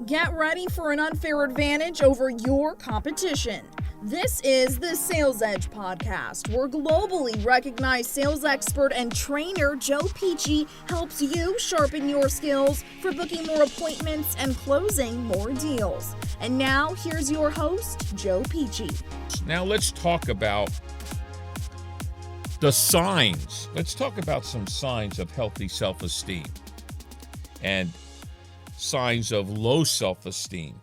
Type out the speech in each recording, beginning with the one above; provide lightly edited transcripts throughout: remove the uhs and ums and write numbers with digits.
Get ready for an unfair advantage over your competition. This is the Sales Edge podcast, where globally recognized sales expert and trainer Joe Peachy helps you sharpen your skills for booking more appointments and closing more deals. And now, here's your host, Joe Peachy. Now let's talk about the signs. Let's talk about some signs of healthy self-esteem and signs of low self-esteem.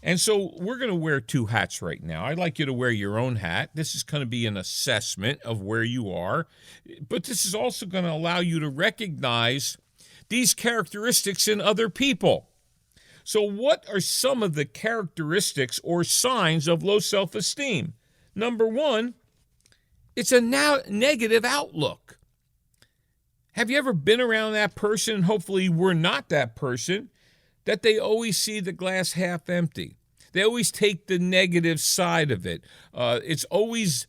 And so we're going to wear two hats right now. I'd like you to wear your own hat. This is going to be an assessment of where you are, but this is also going to allow you to recognize these characteristics in other people. So what are some of the characteristics or signs of low self-esteem? Number one, it's a negative outlook. Have you ever been around that person, and hopefully we're not that person, that they always see the glass half empty? They always take the negative side of it. It's always,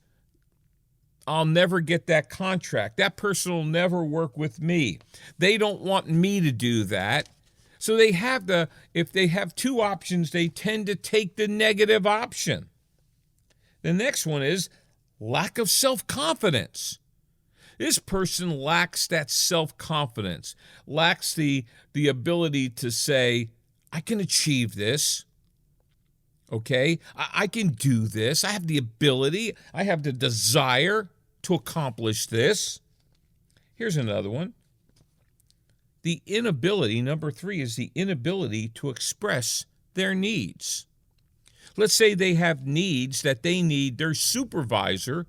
I'll never get that contract. That person will never work with me. They don't want me to do that. So if they have two options, they tend to take the negative option. The next one is lack of self-confidence. This person lacks that self-confidence, lacks the ability to say, I can achieve this, okay? I can do this. I have the ability. I have the desire to accomplish this. Here's another one. The inability, number three, is the inability to express their needs. Let's say they have needs that they need their supervisor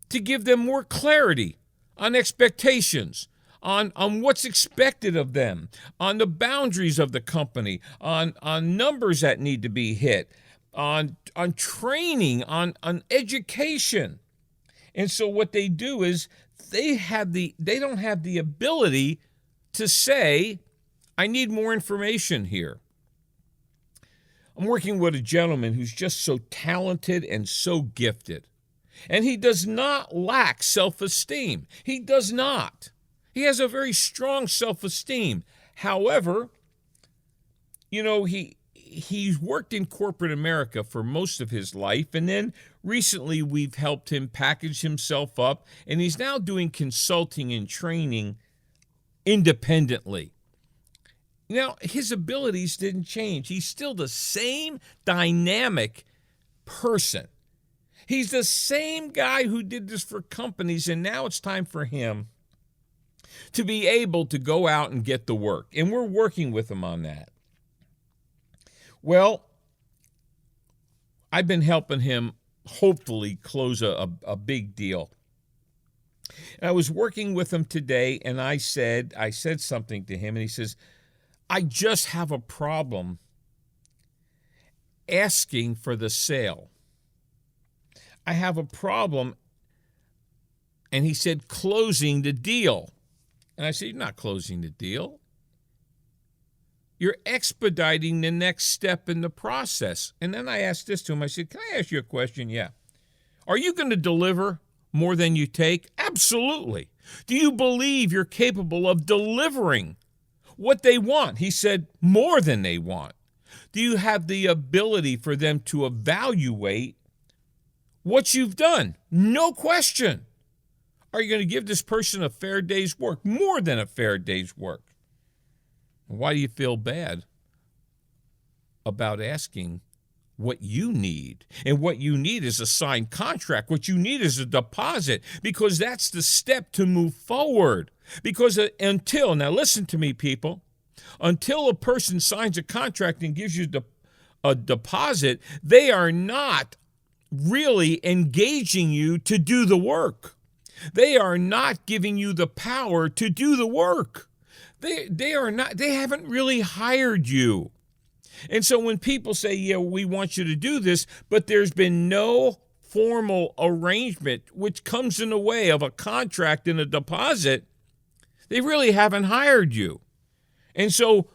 to give them more clarity on expectations, on what's expected of them, on the boundaries of the company, on numbers that need to be hit, on training, on education. And so what they do is they don't have the ability to say, I need more information here. I'm working with a gentleman who's just so talented and so gifted. And he does not lack self-esteem. He does not. He has a very strong self-esteem. However, he's worked in corporate America for most of his life, and then recently we've helped him package himself up, and he's now doing consulting and training independently. Now, his abilities didn't change. He's still the same dynamic person. He's the same guy who did this for companies, and now it's time for him to be able to go out and get the work. And we're working with him on that. Well, I've been helping him hopefully close a big deal. And I was working with him today, and I said something to him, and he says, I just have a problem asking for the sale. I have a problem, and he said, closing the deal. And I said, you're not closing the deal. You're expediting the next step in the process. And then I asked this to him. I said, can I ask you a question? Yeah. Are you going to deliver more than you take? Absolutely. Do you believe you're capable of delivering what they want? He said, more than they want. Do you have the ability for them to evaluate what you've done? No question. Are you going to give this person a fair day's work? More than a fair day's work. Why do you feel bad about asking what you need? And what you need is a signed contract. What you need is a deposit, because that's the step to move forward. Because now listen to me, people, until a person signs a contract and gives you a deposit, they are not really engaging you to do the work. They are not giving you the power to do the work. They haven't really hired you. And so when people say, yeah, we want you to do this, but there's been no formal arrangement which comes in the way of a contract and a deposit, they really haven't hired you. And so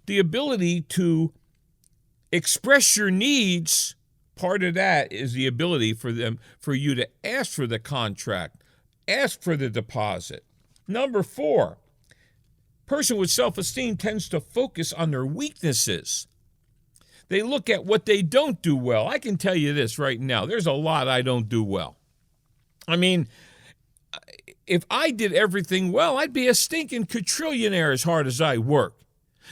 the ability to express your needs, part of that is the ability for you to ask for the contract, ask for the deposit. Number 4, person with self-esteem tends to focus on their weaknesses. They look at what they don't do well. I can tell you this right now. There's a lot I don't do well. I mean, if I did everything well, I'd be a stinking quadrillionaire as hard as I work.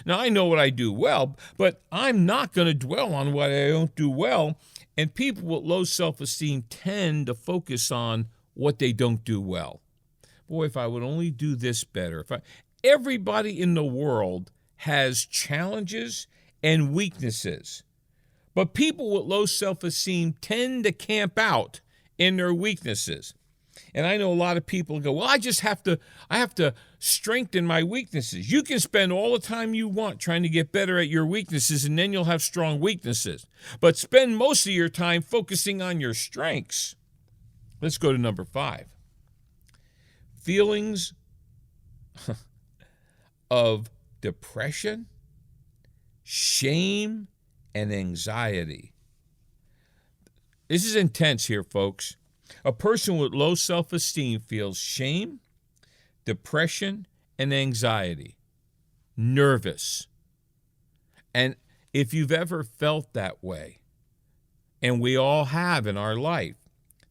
Now, I know what I do well, but I'm not going to dwell on what I don't do well. And people with low self-esteem tend to focus on what they don't do well. Boy, if I would only do this better. Everybody in the world has challenges and weaknesses. But people with low self-esteem tend to camp out in their weaknesses. And I know a lot of people go, well, I have to strengthen my weaknesses. You can spend all the time you want trying to get better at your weaknesses, and then you'll have strong weaknesses. But spend most of your time focusing on your strengths. Let's go to number 5. Feelings of depression, shame, and anxiety. This is intense here, folks. A person with low self-esteem feels shame, depression, and anxiety, nervous. And if you've ever felt that way, and we all have in our life,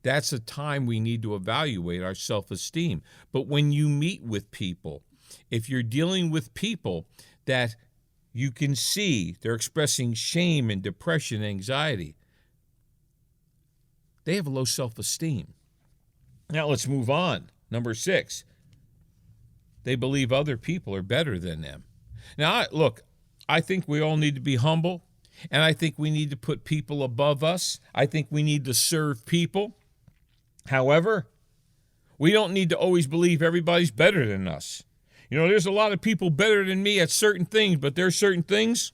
that's a time we need to evaluate our self-esteem. But when you meet with people, if you're dealing with people that you can see they're expressing shame and depression and anxiety, they have a low self-esteem. Now let's move on. Number 6, they believe other people are better than them. Now, look, I think we all need to be humble, and I think we need to put people above us. I think we need to serve people. However, we don't need to always believe everybody's better than us. You know, there's a lot of people better than me at certain things, but there's certain things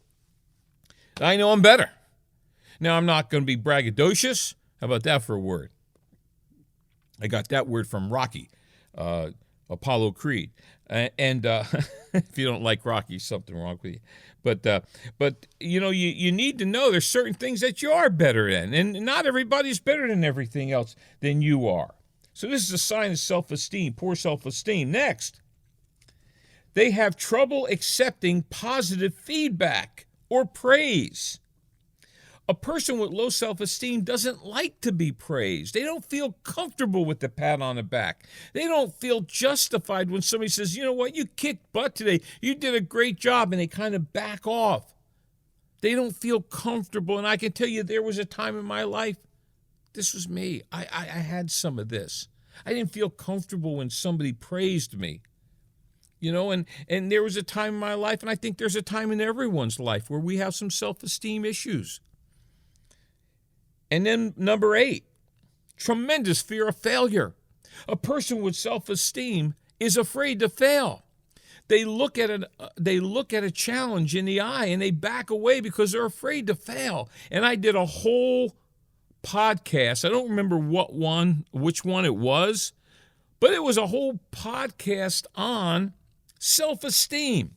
I know I'm better. Now, I'm not going to be braggadocious. How about that for a word? I got that word from Rocky, Apollo Creed. And if you don't like Rocky, something wrong with you. But you know, you need to know there's certain things that you are better in, and not everybody's better than everything else than you are. So this is a sign of self-esteem, poor self-esteem. Next, they have trouble accepting positive feedback or praise. A person with low self-esteem doesn't like to be praised. They don't feel comfortable with the pat on the back. They don't feel justified when somebody says, you know what, you kicked butt today. You did a great job, and they kind of back off. They don't feel comfortable, and I can tell you there was a time in my life, this was me. I had some of this. I didn't feel comfortable when somebody praised me. You know, and there was a time in my life, and I think there's a time in everyone's life where we have some self-esteem issues. And then number 8, tremendous fear of failure. A person with self-esteem is afraid to fail. They look at a challenge in the eye and they back away because they're afraid to fail. And I did a whole podcast. I don't remember which one it was, but it was a whole podcast on self-esteem.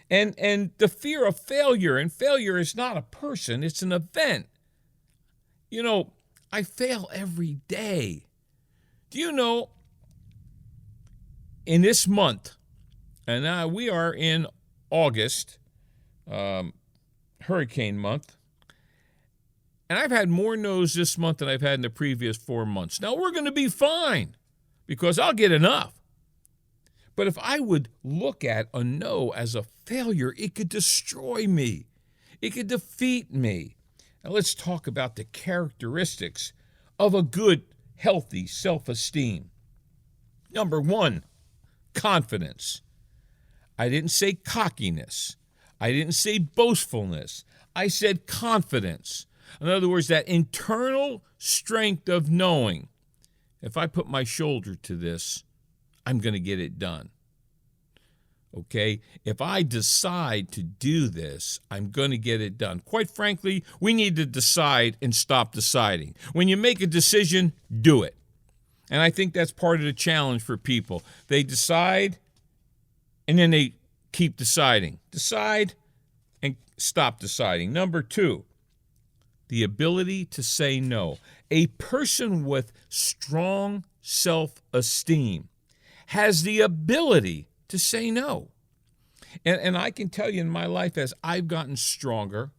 And the fear of failure, and failure is not a person, it's an event. You know, I fail every day. Do you know, in this month, and we are in August, hurricane month, and I've had more no's this month than I've had in the previous 4 months. Now, we're going to be fine because I'll get enough. But if I would look at a no as a failure, it could destroy me. It could defeat me. Now let's talk about the characteristics of a good, healthy self-esteem. Number 1, confidence. I didn't say cockiness. I didn't say boastfulness. I said confidence. In other words, that internal strength of knowing, if I put my shoulder to this, I'm going to get it done. Okay? If I decide to do this, I'm going to get it done. Quite frankly, we need to decide and stop deciding. When you make a decision, do it. And I think that's part of the challenge for people. They decide, and then they keep deciding. Decide and stop deciding. Number 2, the ability to say no. A person with strong self-esteem has the ability to say no. And I can tell you in my life, as I've gotten stronger,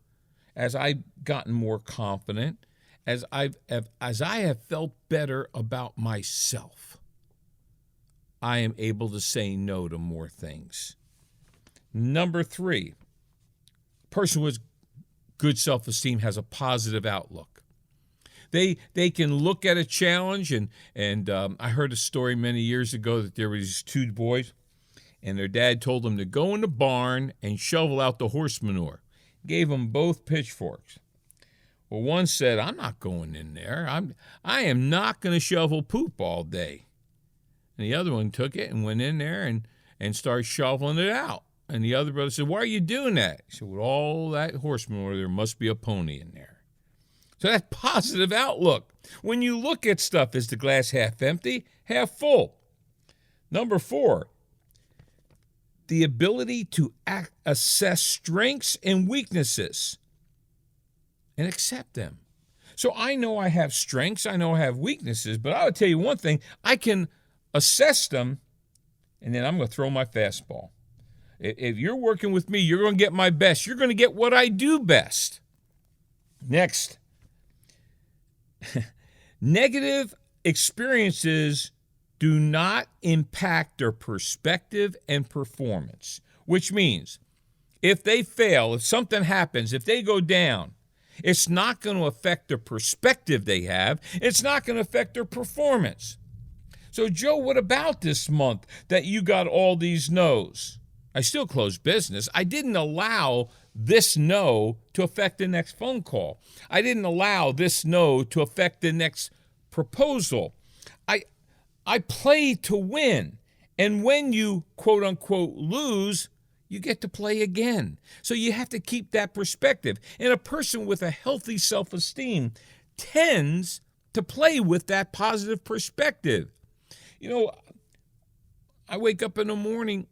as I've gotten more confident, as I have felt better about myself, I am able to say no to more things. Number 3, a person with good self-esteem has a positive outlook. They can look at a challenge, and I heard a story many years ago that there were these 2 boys, and their dad told them to go in the barn and shovel out the horse manure. Gave them both pitchforks. Well, one said, I'm not going in there. I am not going to shovel poop all day. And the other one took it and went in there and started shoveling it out. And the other brother said, why are you doing that? He said, with all that horse manure, there must be a pony in there. So that's positive outlook. When you look at stuff, is the glass half empty, half full? Number 4, the ability to assess strengths and weaknesses and accept them. So I know I have strengths, I know I have weaknesses, but I'll tell you one thing, I can assess them, and then I'm going to throw my fastball. If you're working with me, you're going to get my best. You're going to get what I do best. Next, negative experiences do not impact their perspective and performance, which means if they fail, if something happens, if they go down, it's not going to affect the perspective they have. It's not going to affect their performance. So, Joe, what about this month that you got all these no's? I still closed business. I didn't allow this no to affect the next phone call. I didn't allow this no to affect the next proposal. I play to win. And when you, quote unquote, lose, you get to play again. So you have to keep that perspective. And a person with a healthy self-esteem tends to play with that positive perspective. You know, I wake up in the morning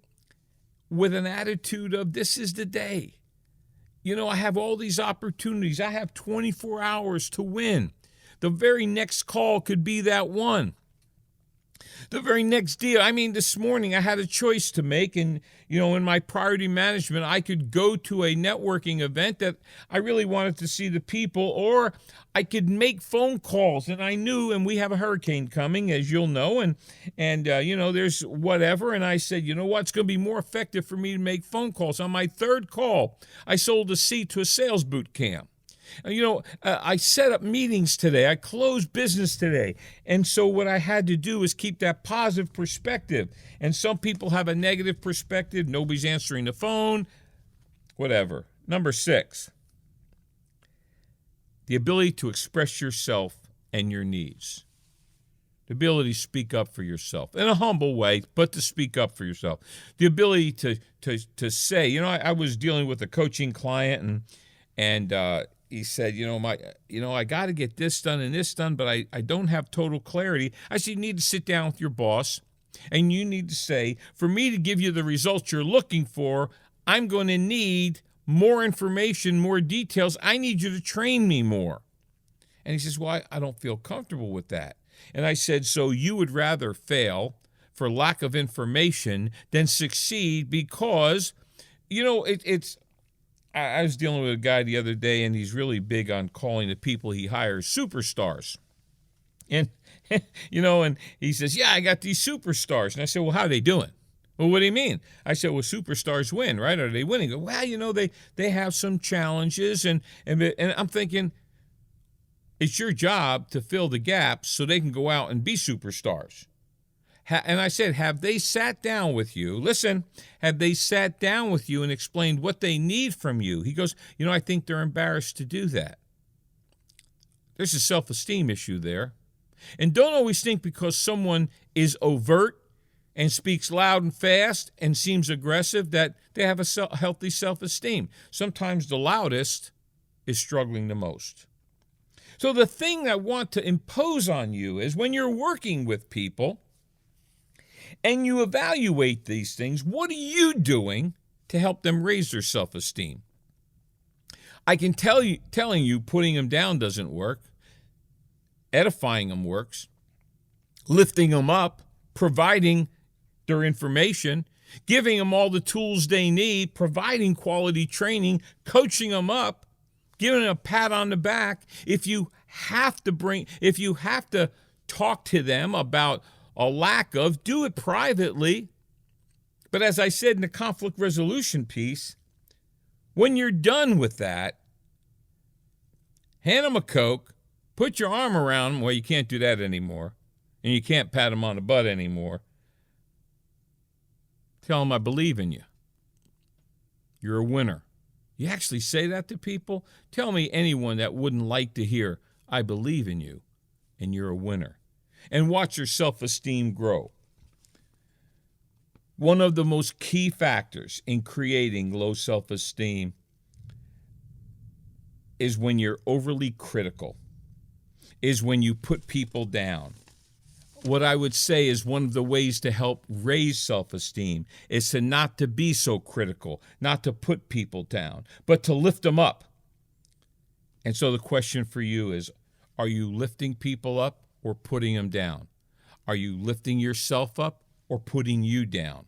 with an attitude of this is the day. You know, I have all these opportunities. I have 24 hours to win. The very next call could be that one. The very next deal. I mean, this morning I had a choice to make, and, you know, in my priority management, I could go to a networking event that I really wanted to see the people, or I could make phone calls, and I knew, and we have a hurricane coming, as you'll know, and you know, there's whatever, and I said, you know what, it's going to be more effective for me to make phone calls. On my 3rd call, I sold a seat to a sales boot camp. You know, I set up meetings today. I closed business today. And so what I had to do is keep that positive perspective. And some people have a negative perspective. Nobody's answering the phone, whatever. Number 6, the ability to express yourself and your needs. The ability to speak up for yourself in a humble way, but to speak up for yourself. The ability to say, you know, I was dealing with a coaching client, and he said, I got to get this done and this done, but I don't have total clarity. I said, you need to sit down with your boss, and you need to say, for me to give you the results you're looking for, I'm going to need more information, more details. I need you to train me more. And he says, well, I don't feel comfortable with that. And I said, so you would rather fail for lack of information than succeed because, you know, I was dealing with a guy the other day, and he's really big on calling the people he hires superstars. And, you know, and he says, yeah, I got these superstars. And I said, well, how are they doing? Well, what do you mean? I said, well, superstars win, right? Are they winning? He goes, well, you know, they have some challenges. And I'm thinking, it's your job to fill the gaps so they can go out and be superstars. And I said, have they sat down with you? Listen, have they sat down with you and explained what they need from you? He goes, you know, I think they're embarrassed to do that. There's a self-esteem issue there. And don't always think because someone is overt and speaks loud and fast and seems aggressive that they have a healthy self-esteem. Sometimes the loudest is struggling the most. So the thing I want to impose on you is when you're working with people, and you evaluate these things, what are you doing to help them raise their self-esteem? I can telling you putting them down doesn't work. Edifying them works. Lifting them up, providing their information, giving them all the tools they need, providing quality training, coaching them up, giving a pat on the back. If you have to talk to them about a lack of, do it privately. But as I said in the conflict resolution piece, when you're done with that, hand them a Coke, put your arm around them. Well, you can't do that anymore, and you can't pat them on the butt anymore. Tell them, I believe in you. You're a winner. You actually say that to people? Tell me anyone that wouldn't like to hear, I believe in you, and you're a winner. And watch your self-esteem grow. One of the most key factors in creating low self-esteem is when you're overly critical, is when you put people down. What I would say is one of the ways to help raise self-esteem is to not to be so critical, not to put people down, but to lift them up. And so the question for you is, are you lifting people up or putting them down? Are you lifting yourself up or putting you down?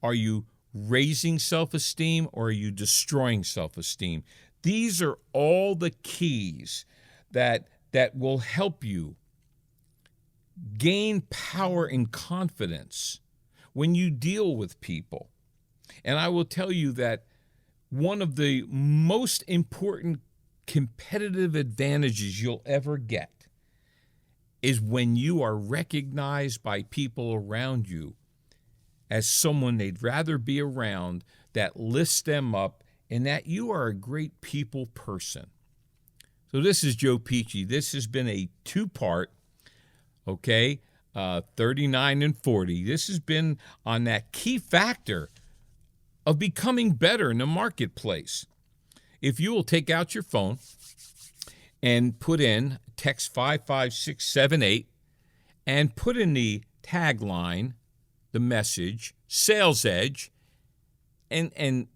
Are you raising self-esteem or are you destroying self-esteem? These are all the keys that will help you gain power and confidence when you deal with people. And I will tell you that one of the most important competitive advantages you'll ever get is when you are recognized by people around you as someone they'd rather be around, that lifts them up, and that you are a great people person. So this is Joe Peachy. This has been a two-part, 39 and 40. This has been on that key factor of becoming better in the marketplace. If you will take out your phone and put in text 55678 and put in the tagline, the message, Sales Edge, and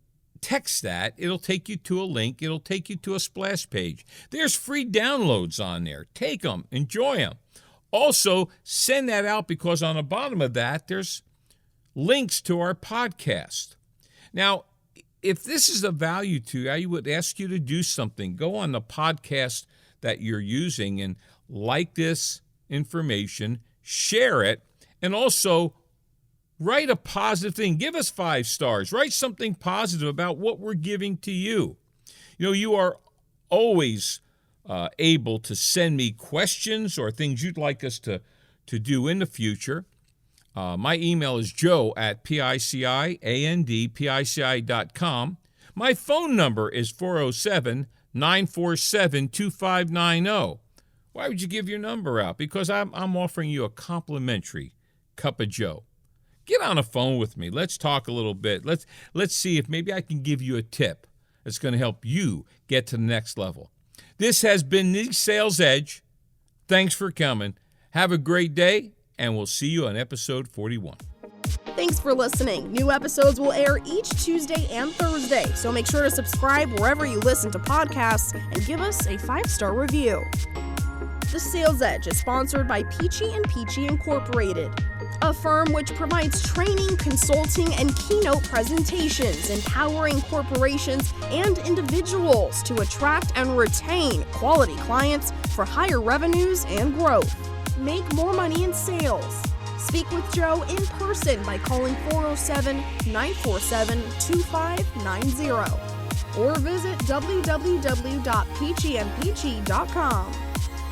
text that, it'll take you to a link. It'll take you to a splash page. There's free downloads on there. Take them. Enjoy them. Also, send that out because on the bottom of that, there's links to our podcast. Now, if this is of value to you, I would ask you to do something. Go on the podcast that you're using and like this information, share it, and also write a positive thing. Give us 5 stars. Write something positive about what we're giving to you. You know, you are always able to send me questions or things you'd like us to do in the future. My email is joe@piciandpici.com. My phone number is 407-947-2590. Why would you give your number out? Because I'm offering you a complimentary cup of Joe. Get on the phone with me. Let's talk a little bit. Let's see if maybe I can give you a tip that's going to help you get to the next level. This has been the Sales Edge. Thanks for coming. Have a great day, and we'll see you on episode 41. Thanks for listening. New episodes will air each Tuesday and Thursday, so make sure to subscribe wherever you listen to podcasts and give us a 5-star review. The Sales Edge is sponsored by Peachy & Peachy Incorporated, a firm which provides training, consulting, and keynote presentations, empowering corporations and individuals to attract and retain quality clients for higher revenues and growth. Make more money in sales. Speak with Joe in person by calling 407-947-2590 or visit www.peachyandpeachy.com.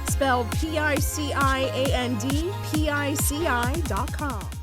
Spelled PICIAND, PICI.com.